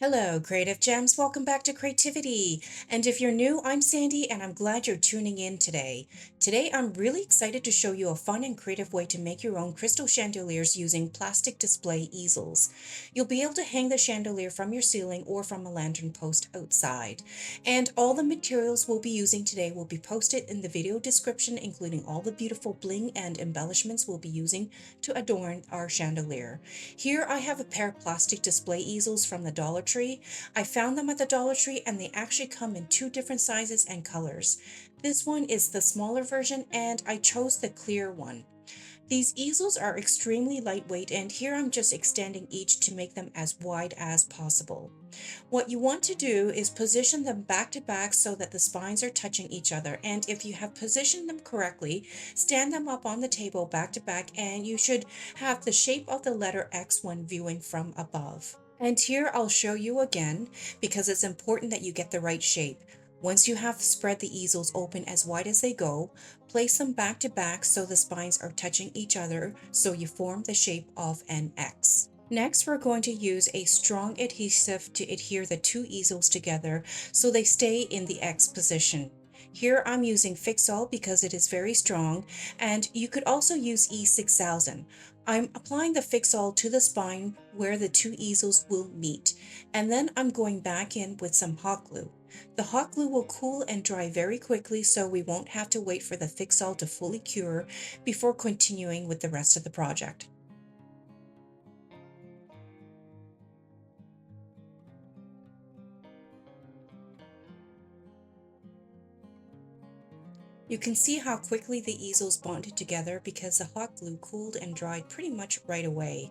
Hello, Creative Gems. Welcome back to Creativity. And if you're new, I'm Sandy, and I'm glad you're tuning in today. Today, I'm really excited to show you a fun and creative way to make your own crystal chandeliers using plastic display easels. You'll be able to hang the chandelier from your ceiling or from a lantern post outside. And all the materials we'll be using today will be posted in the video description, including all the beautiful bling and embellishments we'll be using to adorn our chandelier. Here I have a pair of plastic display easels from the Dollar Tree. I found them at the Dollar Tree and they actually come in two different sizes and colors. This one is the smaller version and I chose the clear one. These easels are extremely lightweight and here I'm just extending each to make them as wide as possible. What you want to do is position them back to back so that the spines are touching each other, and if you have positioned them correctly, stand them up on the table back to back and you should have the shape of the letter X when viewing from above. And here I'll show you again because it's important that you get the right shape. Once you have spread the easels open as wide as they go, place them back to back so the spines are touching each other so you form the shape of an X. Next, we're going to use a strong adhesive to adhere the two easels together so they stay in the X position. Here I'm using Fix-All because it is very strong, and you could also use E6000. I'm applying the Fix-All to the spine where the two easels will meet, and then I'm going back in with some hot glue. The hot glue will cool and dry very quickly, so we won't have to wait for the Fix-All to fully cure before continuing with the rest of the project. You can see how quickly the easels bonded together because the hot glue cooled and dried pretty much right away.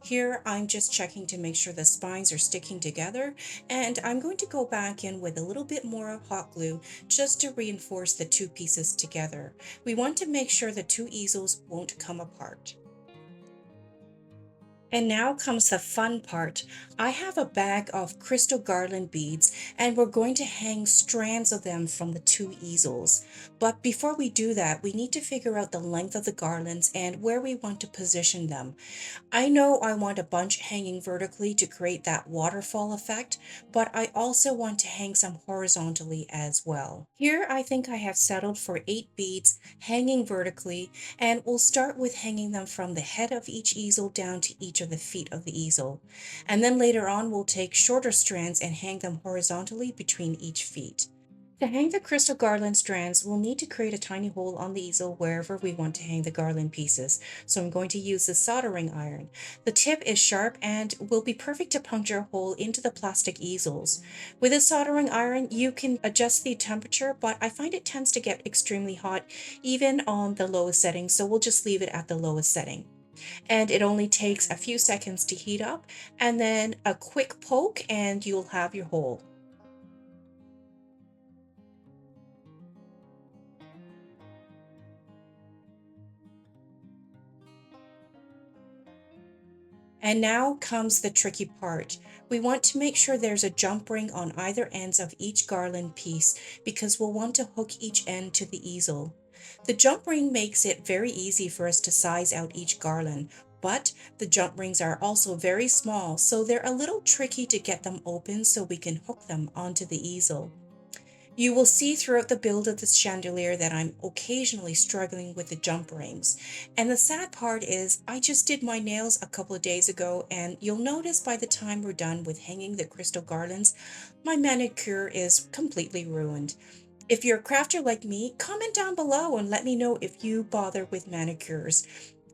Here I'm just checking to make sure the spines are sticking together, and I'm going to go back in with a little bit more hot glue just to reinforce the two pieces together. We want to make sure the two easels won't come apart. And now comes the fun part. I have a bag of crystal garland beads and we're going to hang strands of them from the two easels. But before we do that, we need to figure out the length of the garlands and where we want to position them. I know I want a bunch hanging vertically to create that waterfall effect, but I also want to hang some horizontally as well. Here I think I have settled for 8 beads hanging vertically, and we'll start with hanging them from the head of each easel down to each of the feet of the easel. And then later on we'll take shorter strands and hang them horizontally between each feet. To hang the crystal garland strands, we'll need to create a tiny hole on the easel wherever we want to hang the garland pieces. So I'm going to use the soldering iron. The tip is sharp and will be perfect to puncture a hole into the plastic easels. With a soldering iron, you can adjust the temperature, but I find it tends to get extremely hot even on the lowest setting, so we'll just leave it at the lowest setting. And it only takes a few seconds to heat up, and then a quick poke and you'll have your hole. And now comes the tricky part. We want to make sure there's a jump ring on either ends of each garland piece because we'll want to hook each end to the easel. The jump ring makes it very easy for us to size out each garland, but the jump rings are also very small, so they're a little tricky to get them open so we can hook them onto the easel. You will see throughout the build of this chandelier that I'm occasionally struggling with the jump rings. And the sad part is I just did my nails a couple of days ago and you'll notice by the time we're done with hanging the crystal garlands, my manicure is completely ruined. If you're a crafter like me, comment down below and let me know if you bother with manicures.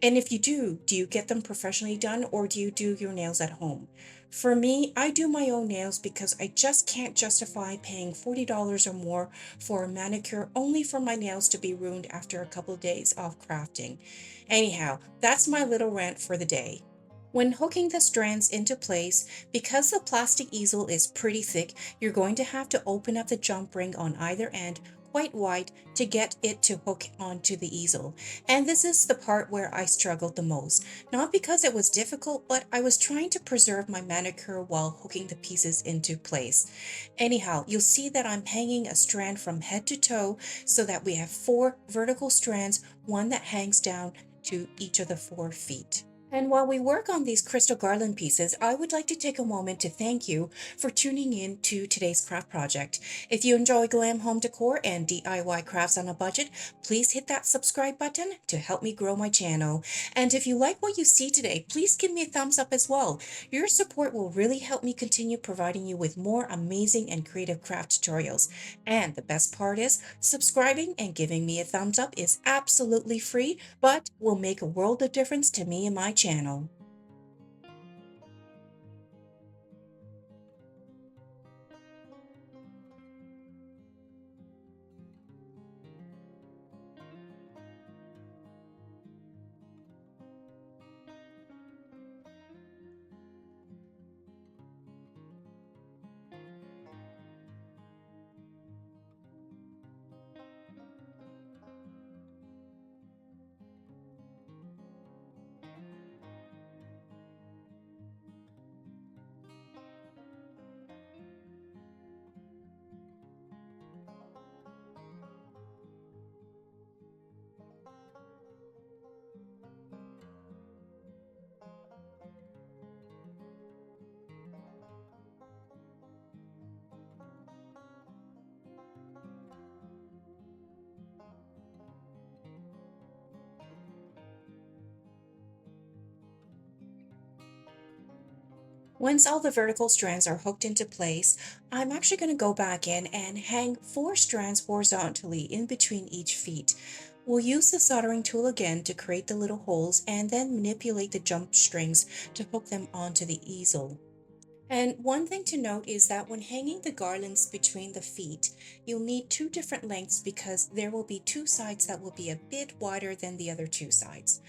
And if you do you get them professionally done or do you do your nails at home? For me, I do my own nails because I just can't justify paying $40 or more for a manicure only for my nails to be ruined after a couple of days of crafting. Anyhow, that's my little rant for the day. When hooking the strands into place, because the plastic easel is pretty thick, you're going to have to open up the jump ring on either end quite wide to get it to hook onto the easel. And this is the part where I struggled the most. Not because it was difficult, but I was trying to preserve my manicure while hooking the pieces into place. Anyhow, you'll see that I'm hanging a strand from head to toe so that we have 4 vertical strands, one that hangs down to each of the 4 feet. And while we work on these crystal garland pieces, I would like to take a moment to thank you for tuning in to today's craft project. If you enjoy glam home decor and DIY crafts on a budget, please hit that subscribe button to help me grow my channel. And if you like what you see today, please give me a thumbs up as well. Your support will really help me continue providing you with more amazing and creative craft tutorials. And the best part is, subscribing and giving me a thumbs up is absolutely free, but will make a world of difference to me and my channel. Once all the vertical strands are hooked into place, I'm actually going to go back in and hang 4 strands horizontally in between each feet. We'll use the soldering tool again to create the little holes and then manipulate the jump strings to hook them onto the easel. And one thing to note is that when hanging the garlands between the feet, you'll need 2 different lengths because there will be 2 sides that will be a bit wider than the other 2 sides.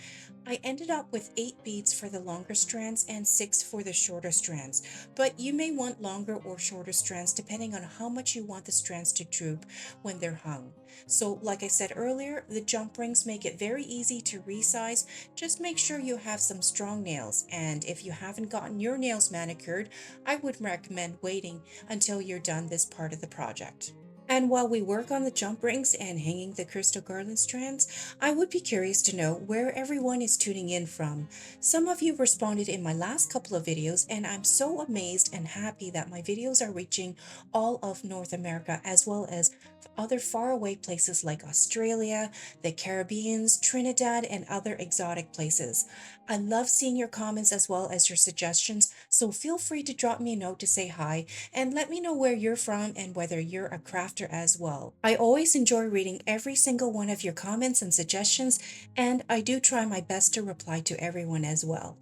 I ended up with 8 beads for the longer strands and 6 for the shorter strands, but you may want longer or shorter strands depending on how much you want the strands to droop when they're hung. So, like I said earlier, the jump rings make it very easy to resize. Just make sure you have some strong nails, and if you haven't gotten your nails manicured, I would recommend waiting until you're done this part of the project. And while we work on the jump rings and hanging the crystal garland strands, I would be curious to know where everyone is tuning in from. Some of you responded in my last couple of videos, and I'm so amazed and happy that my videos are reaching all of North America as well as other faraway places like Australia, the Caribbean, Trinidad, and other exotic places. I love seeing your comments as well as your suggestions, so feel free to drop me a note to say hi and let me know where you're from and whether you're a crafter as well. I always enjoy reading every single one of your comments and suggestions, and I do try my best to reply to everyone as well.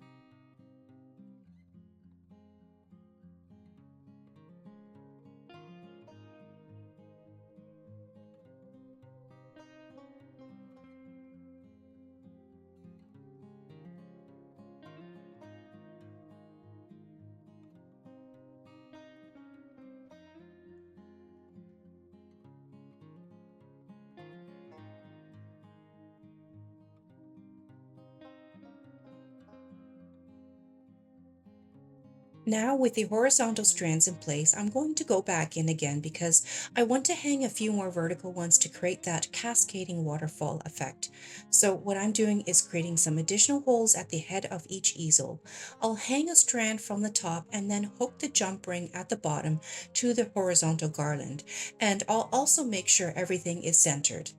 Now with the horizontal strands in place, I'm going to go back in again because I want to hang a few more vertical ones to create that cascading waterfall effect. So what I'm doing is creating some additional holes at the head of each easel. I'll hang a strand from the top and then hook the jump ring at the bottom to the horizontal garland. And I'll also make sure everything is centered.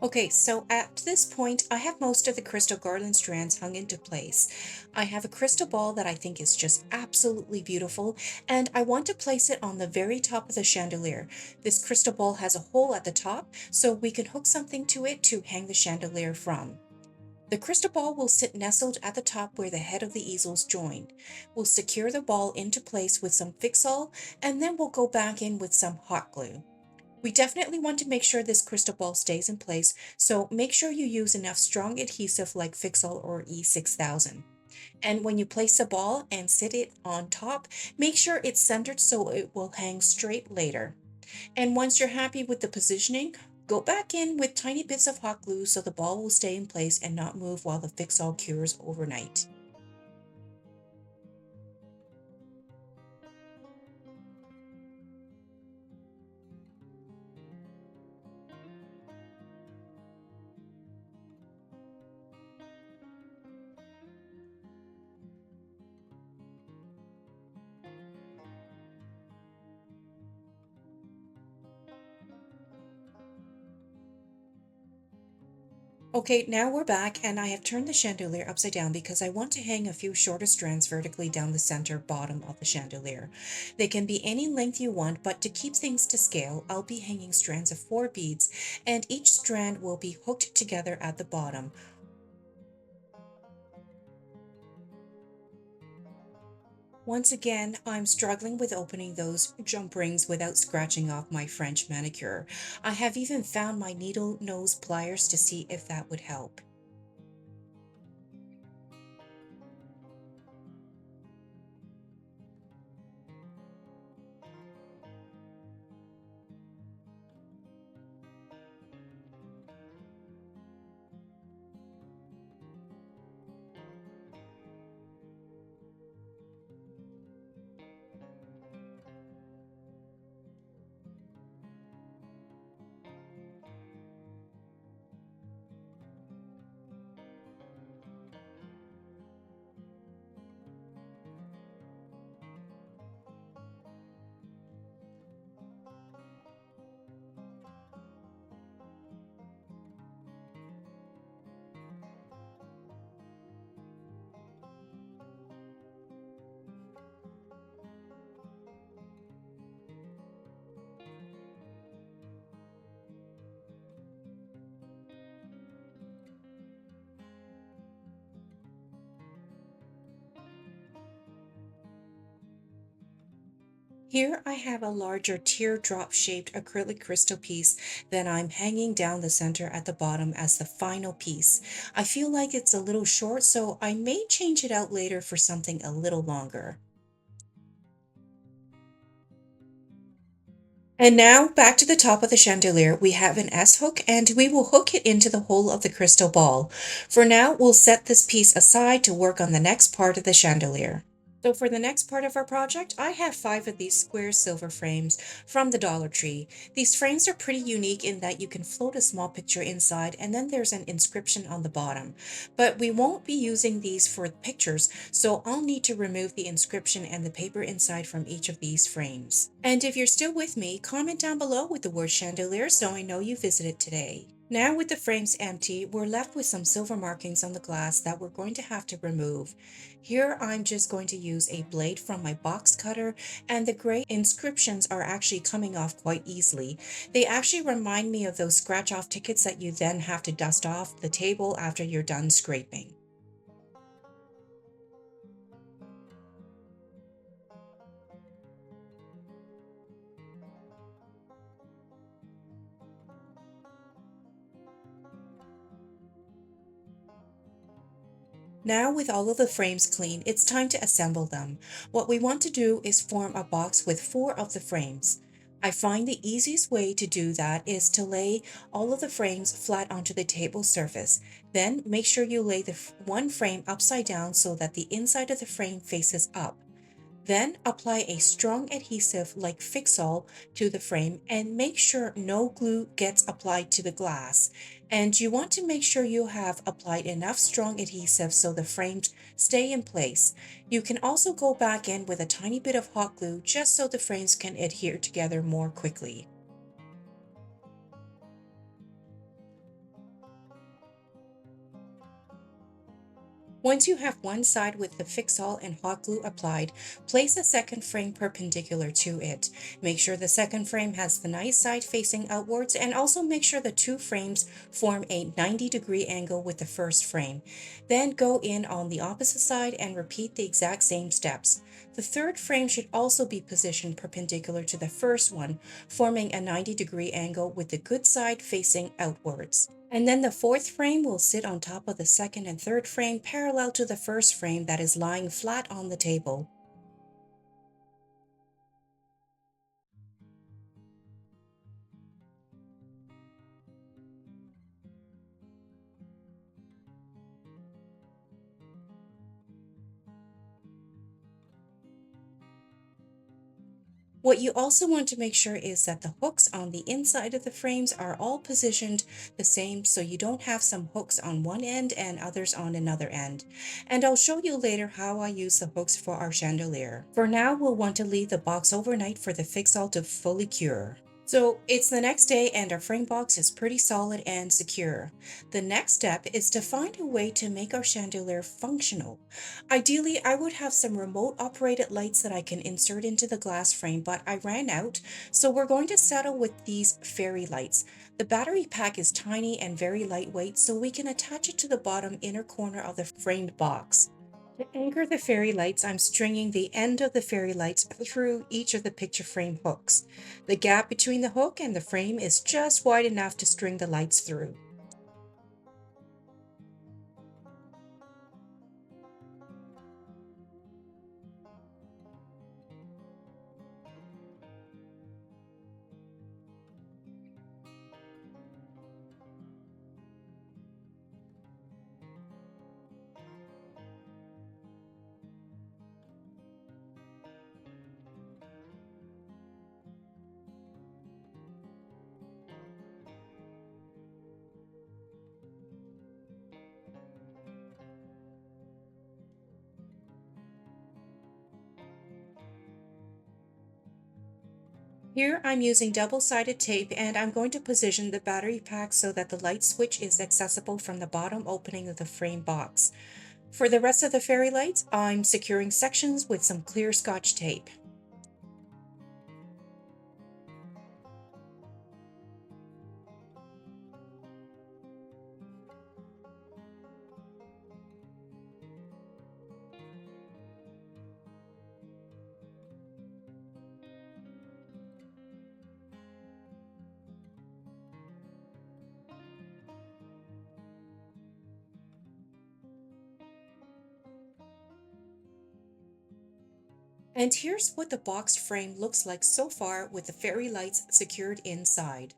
Okay, so at this point, I have most of the crystal garland strands hung into place. I have a crystal ball that I think is just absolutely beautiful, and I want to place it on the very top of the chandelier. This crystal ball has a hole at the top, so we can hook something to it to hang the chandelier from. The crystal ball will sit nestled at the top where the head of the easels join. We'll secure the ball into place with some Fix-All, and then we'll go back in with some hot glue. We definitely want to make sure this crystal ball stays in place, so make sure you use enough strong adhesive like Fix-All or E6000. And when you place the ball and sit it on top, make sure it's centered so it will hang straight later. And once you're happy with the positioning, go back in with tiny bits of hot glue so the ball will stay in place and not move while the Fix-All cures overnight. Okay, now we're back and I have turned the chandelier upside down because I want to hang a few shorter strands vertically down the center bottom of the chandelier. They can be any length you want, but to keep things to scale, I'll be hanging strands of 4 beads and each strand will be hooked together at the bottom. Once again, I'm struggling with opening those jump rings without scratching off my French manicure. I have even found my needle nose pliers to see if that would help. Here I have a larger teardrop shaped acrylic crystal piece that I'm hanging down the center at the bottom as the final piece. I feel like it's a little short, so I may change it out later for something a little longer. And now back to the top of the chandelier, we have an S hook and we will hook it into the hole of the crystal ball. For now, we'll set this piece aside to work on the next part of the chandelier. So for the next part of our project, I have 5 of these square silver frames from the Dollar Tree. These frames are pretty unique in that you can float a small picture inside and then there's an inscription on the bottom. But we won't be using these for pictures, so I'll need to remove the inscription and the paper inside from each of these frames. And if you're still with me, comment down below with the word chandelier so I know you visited today. Now with the frames empty, we're left with some silver markings on the glass that we're going to have to remove. Here I'm just going to use a blade from my box cutter, and the gray inscriptions are actually coming off quite easily. They actually remind me of those scratch off tickets that you then have to dust off the table after you're done scraping. Now with all of the frames clean, it's time to assemble them. What we want to do is form a box with 4 of the frames. I find the easiest way to do that is to lay all of the frames flat onto the table surface. Then make sure you lay the one frame upside down so that the inside of the frame faces up. Then apply a strong adhesive like Fix-All to the frame and make sure no glue gets applied to the glass. And you want to make sure you have applied enough strong adhesive so the frames stay in place. You can also go back in with a tiny bit of hot glue just so the frames can adhere together more quickly. Once you have one side with the Fix-All and hot glue applied, place a second frame perpendicular to it. Make sure the second frame has the nice side facing outwards, and also make sure the two frames form a 90-degree angle with the first frame. Then go in on the opposite side and repeat the exact same steps. The third frame should also be positioned perpendicular to the first one, forming a 90-degree angle with the good side facing outwards. And then the fourth frame will sit on top of the second and third frame parallel to the first frame that is lying flat on the table. What you also want to make sure is that the hooks on the inside of the frames are all positioned the same, so you don't have some hooks on one end and others on another end. And I'll show you later how I use the hooks for our chandelier. For now, we'll want to leave the box overnight for the Fix-All to fully cure. So it's the next day and our frame box is pretty solid and secure. The next step is to find a way to make our chandelier functional. Ideally, I would have some remote operated lights that I can insert into the glass frame, but I ran out, so we're going to settle with these fairy lights. The battery pack is tiny and very lightweight, so we can attach it to the bottom inner corner of the framed box. To anchor the fairy lights, I'm stringing the end of the fairy lights through each of the picture frame hooks. The gap between the hook and the frame is just wide enough to string the lights through. Here I'm using double-sided tape and I'm going to position the battery pack so that the light switch is accessible from the bottom opening of the frame box. For the rest of the fairy lights, I'm securing sections with some clear Scotch tape. And here's what the boxed frame looks like so far with the fairy lights secured inside.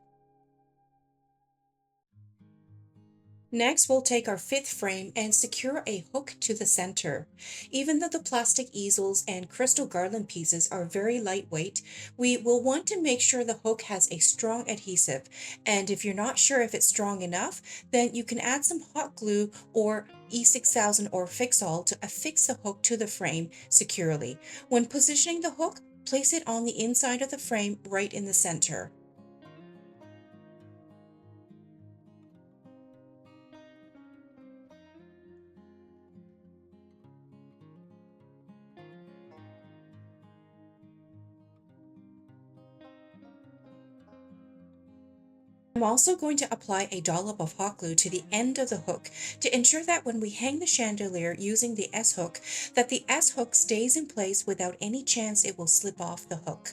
Next, we'll take our fifth frame and secure a hook to the center. Even though the plastic easels and crystal garland pieces are very lightweight, we will want to make sure the hook has a strong adhesive. And if you're not sure if it's strong enough, then you can add some hot glue or E6000 or Fix-All to affix the hook to the frame securely. When positioning the hook, place it on the inside of the frame right in the center. I'm also going to apply a dollop of hot glue to the end of the hook to ensure that when we hang the chandelier using the S hook, that the S hook stays in place without any chance it will slip off the hook.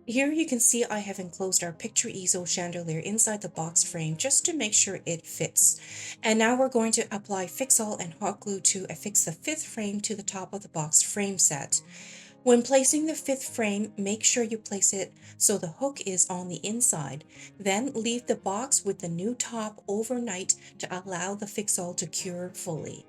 Here you can see I have enclosed our picture easel chandelier inside the box frame just to make sure it fits. And now we're going to apply Fix-All and hot glue to affix the fifth frame to the top of the box frame set. When placing the fifth frame, make sure you place it so the hook is on the inside. Then leave the box with the new top overnight to allow the Fix-All to cure fully.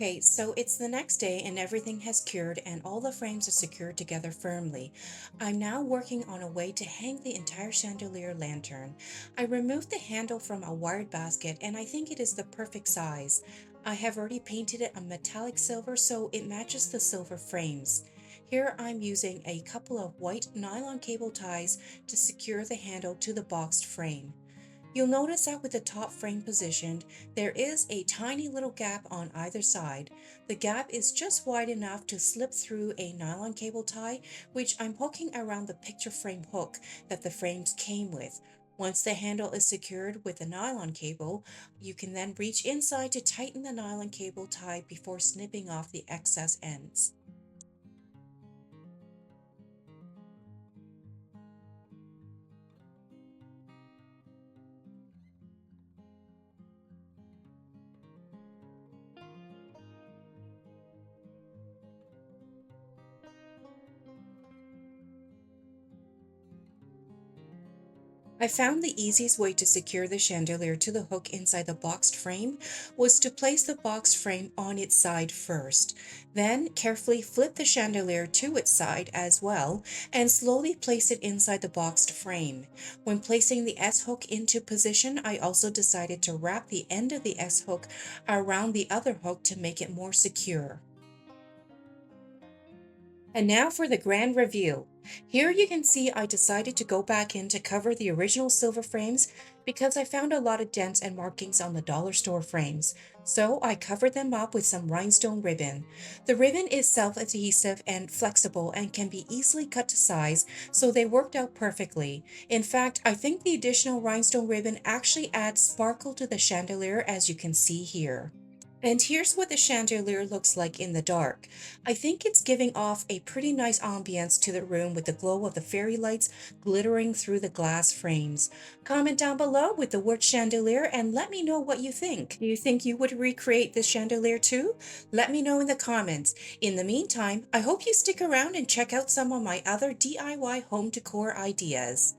Okay, so it's the next day and everything has cured and all the frames are secured together firmly. I'm now working on a way to hang the entire chandelier lantern. I removed the handle from a wired basket and I think it is the perfect size. I have already painted it a metallic silver so it matches the silver frames. Here I'm using a couple of white nylon cable ties to secure the handle to the boxed frame. You'll notice that with the top frame positioned, there is a tiny little gap on either side. The gap is just wide enough to slip through a nylon cable tie, which I'm hooking around the picture frame hook that the frames came with. Once the handle is secured with the nylon cable, you can then reach inside to tighten the nylon cable tie before snipping off the excess ends. I found the easiest way to secure the chandelier to the hook inside the boxed frame was to place the boxed frame on its side first. Then carefully flip the chandelier to its side as well and slowly place it inside the boxed frame. When placing the S hook into position, I also decided to wrap the end of the S hook around the other hook to make it more secure. And now for the grand reveal. Here you can see I decided to go back in to cover the original silver frames because I found a lot of dents and markings on the dollar store frames. So I covered them up with some rhinestone ribbon. The ribbon is self-adhesive and flexible and can be easily cut to size, so they worked out perfectly. In fact, I think the additional rhinestone ribbon actually adds sparkle to the chandelier as you can see here. And here's what the chandelier looks like in the dark. I think it's giving off a pretty nice ambience to the room with the glow of the fairy lights glittering through the glass frames. Comment down below with the word chandelier and let me know what you think. Do you think you would recreate this chandelier too? Let me know in the comments. In the meantime, I hope you stick around and check out some of my other DIY home decor ideas.